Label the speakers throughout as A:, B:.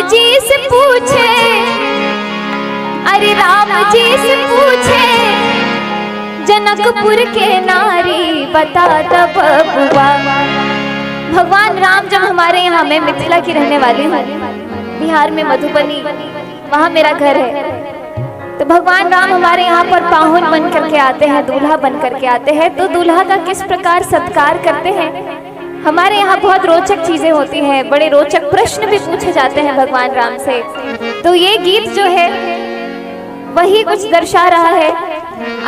A: जी से पूछे, अरे राम जी से पूछे जनकपुर के नारी बता द बबुआ। भगवान राम जब हमारे यहाँ, मैं मिथिला की रहने वाली हूँ, बिहार में मधुबनी, वहाँ मेरा घर है। तो भगवान राम हमारे यहाँ पर पाहुन बन करके आते हैं, दूल्हा बन करके आते हैं। तो दूल्हा का किस प्रकार सत्कार करते हैं, हमारे यहाँ बहुत रोचक चीजें होती हैं, बड़े रोचक प्रश्न भी पूछे जाते हैं भगवान राम से। तो ये गीत जो है वही कुछ दर्शा रहा है।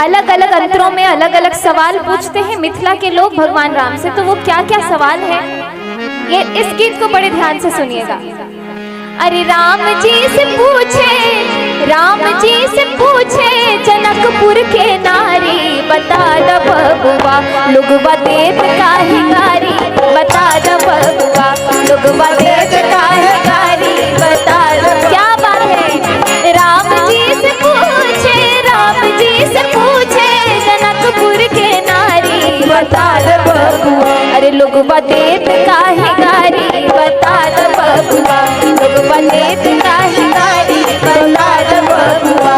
A: अलग अलग अंतरों में अलग अलग सवाल पूछते हैं मिथिला के लोग भगवान राम से। तो वो क्या क्या सवाल है, ये इस गीत को बड़े ध्यान से सुनिएगा। अरे राम जी से पूछे, राम जी से पूछे जनकपुर के नारी बता द बबुआ। लोगवा देत काहे गारी बता द बबुआ। लोगवा देत काहे गारी बता द। क्या बात है। राम जी से पूछे, राम जी से पूछे जनकपुर के नारी बता द बबुआ। अरे लोगवा देत काहे गारी बता द बबुआ। लोगवा देत काहे गारी बता द बबुआ।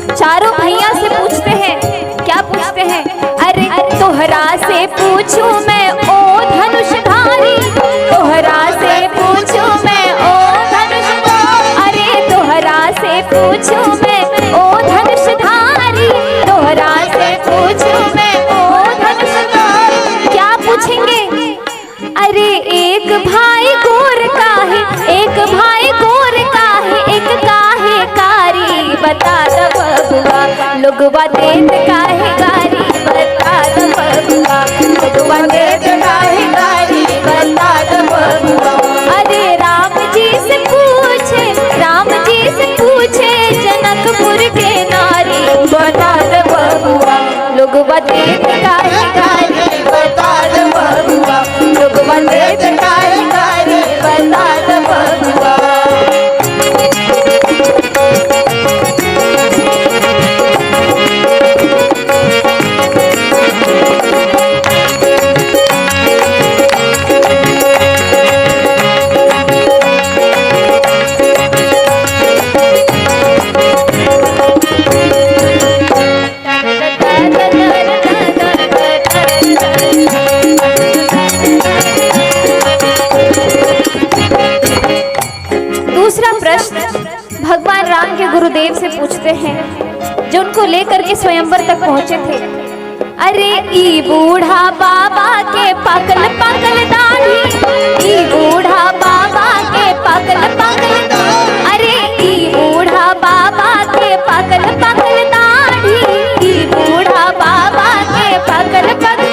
A: चारों भैया से पूछते हैं, क्या पूछते हैं। अरे तोहरा से पूछूं मैं ओ धनुषधारी, तोहरा से पूछूं मैं ओ धनुषधारी। अरे तोहरा से पूछूं मैं ओ धनुषधारी, तोहरा से पूछूं मैं ओ धनुषधारी। क्या पूछेंगे। अरे एक भाई गोर का है, एक भाई गोर का है, एक काहे कारी बता द बबुआ। लोगवा देत काहे गारी बता द बबुआ। लोगवा देत काहे गारी बता द बबुआ। अरे राम जी से पूछे, राम जी से पूछे जनकपुर के नारी बता द बबुआ। लोगवा देत काहे गारी बता द बबुआ। लोगवा देत काहे गारी बता द बबुआ। दूसरा प्रश्न भगवान राम के गुरुदेव से पूछते हैं, जो उनको लेकर के स्वयंवर तक पहुंचे थे। अरे ई बूढ़ा बाबा के पाकल पाकल दाढ़ी, ई बूढ़ा बाबा के पाकल पाकल दाढ़ी। अरे ई बूढ़ा बाबा के पाकल पाकल दाढ़ी, ई बूढ़ा बाबा के पाकल पाकल।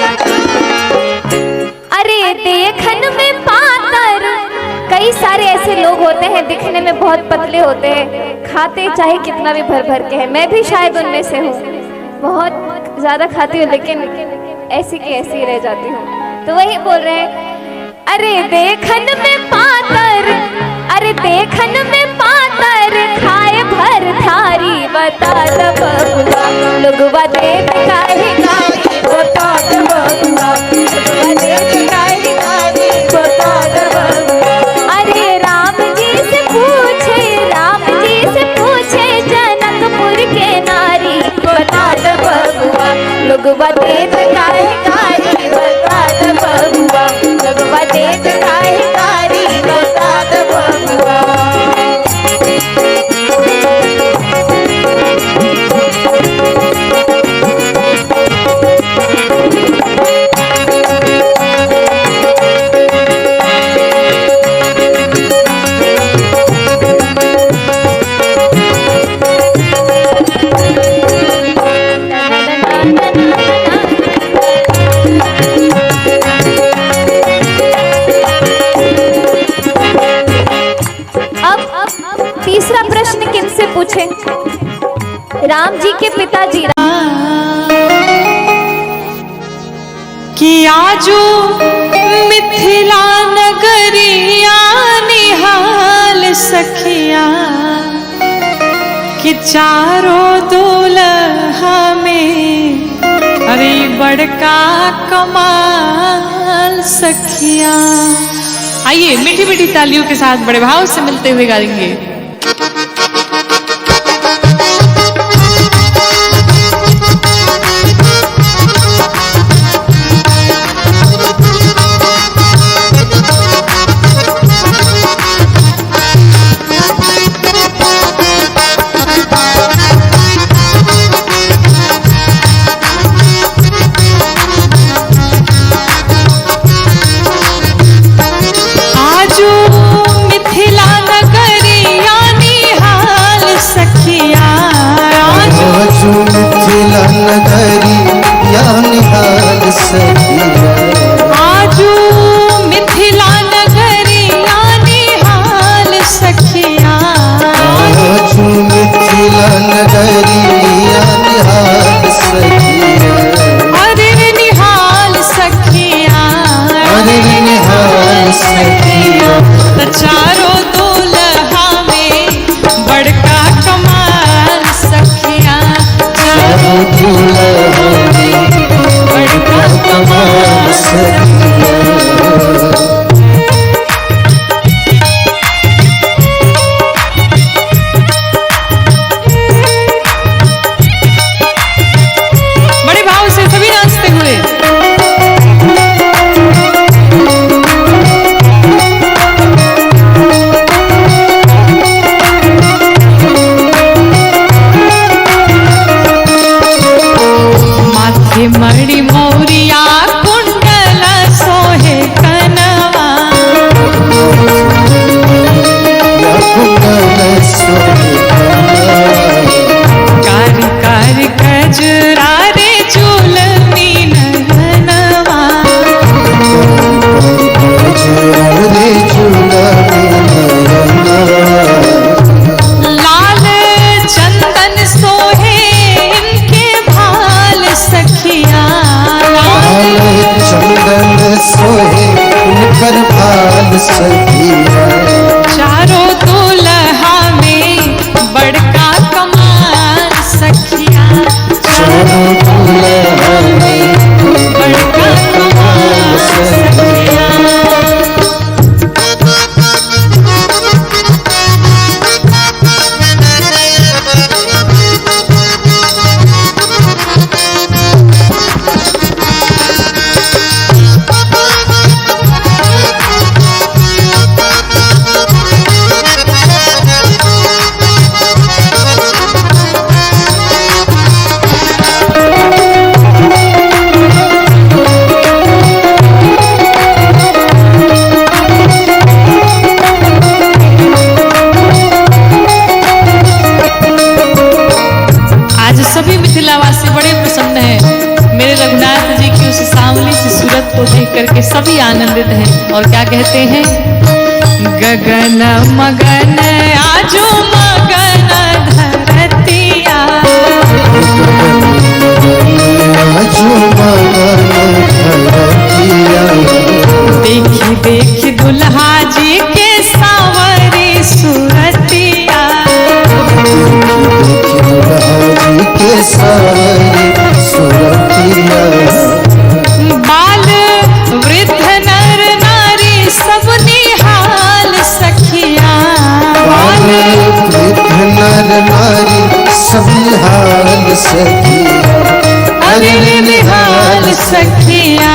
A: अरे देखन में पातर, कई सारे ऐसे लोग होते हैं दिखने में बहुत पतले होते हैं, खाते चाहे कितना भी भर भर के है। मैं भी शायद उनमें से हूँ, बहुत ज्यादा खाती हूँ लेकिन ऐसी की ऐसी रह जाती हूँ। तो वही बोल रहे हैं। अरे देखन में पातर, अरे देखन में पातर खाए भर थारी बता द बबुआ। लोगवा देत काहे गारी बता द बबुआ। लोगवा देत काहे गारी बता द बबुआ। अरे राम जी से पूछे, राम जी से पूछे जनकपुर के नारी बता द बबुआ। लोगवा देत काहे गारी बता द बबुआ। लोगवा देत काहे गारी बता द बबुआ। तीसरा प्रश्न किनसे पूछे? राम जी के पिताजी
B: कि आजू मिथिला नगरिया निहाल सखिया कि चारों दुल्हा में अरे बड़का कमाल सखिया। आइए मीठी मीठी तालियों के साथ बड़े भाव से मिलते हुए गाएंगे। चारों दुल्हा में बड़का कमाल सखिया, चारों दुल्हा में बड़का कमाल सखिया। बड़े भाव से सभी नाचते हुए मणि मौरिया कुंडल सोहे कनवा, कारी कारी कजरा रे झूलनी नयनवा, लाल चंदन सोहे इनके भाल सखिया,
C: चंदन सोहे उनकर भाल सखिया।
B: चारों दुल्हा में बड़का कमाल सखिया,
C: चारों दुल्हा में
B: बड़का कमाल सखिया। देख करके सभी आनंदित हैं और क्या कहते हैं? गगन मगन आजू मगन धरतिया,
C: आजू मगन धरतिया,
B: देखी देखी दुल्हा जी के सावरी सूरतिया,
C: देखी दुल्हा जी के सावरी सूरतिया।
B: बाल वृद्ध नर नारी सब निहाल सखिया,
C: बाल वृद्ध नर नारी सब निहाल सखिया,
B: अरे निहाल सखिया।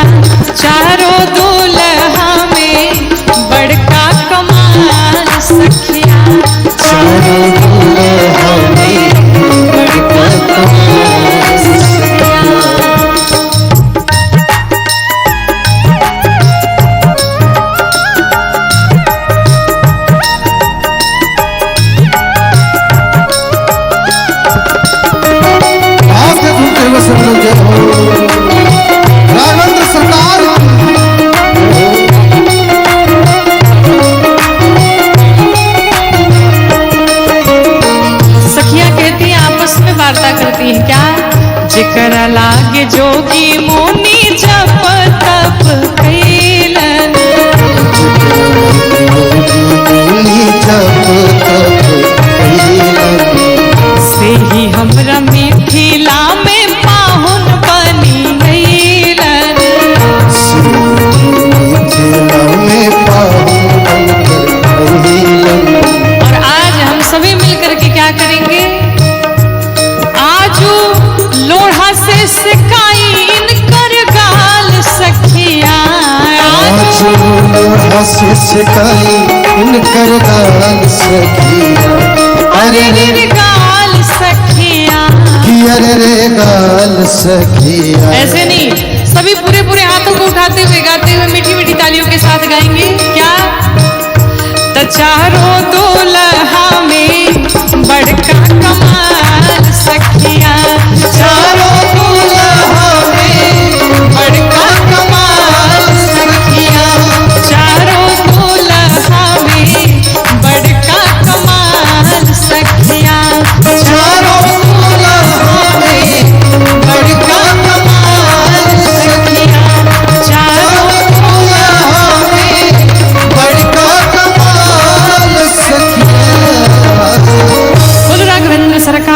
B: चारों दुल्हा में बड़का कमाल सखिया,
C: चारों दुल्हा में
B: बड़का कमाल सखिया। लागे जोगी मुनि जप तप कैलन।
C: योगी जप तप कैलन।
B: से ही हमरा मिथिला में पाहुन बनी गईलन।
C: मिथिला में पाहुन बनकर कैलन।
B: और आज हम सभी मिलकर के क्या करेंगे, आज लोढ़ा से सिकाई इनकर गाल सखिया।
C: आज लोढ़ा से सिकाई इनकर गाल सखिया। अरे रे
B: गाल सखिया,
C: अरे रे गाल सखिया।
B: ऐसे नहीं, सभी पूरे पूरे हाथों को उठाते हुए गाते हुए मीठी मीठी तालियों के साथ गाएंगे। क्या? तो चारों दुल्हा में बड़का कमाल सखिया। चारों दुल्हा में बड़का कमाल सखिया। चारों दुल्हा में बड़का कमाल सखिया। चारों दुल्हा में बड़का कमाल सखिया। चारों दुल्हा में
C: बड़का कमाल सखिया।
B: बोलो राघवेंद्र सरकार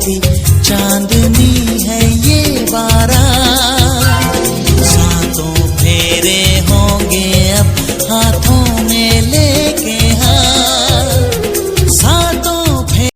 D: चांदनी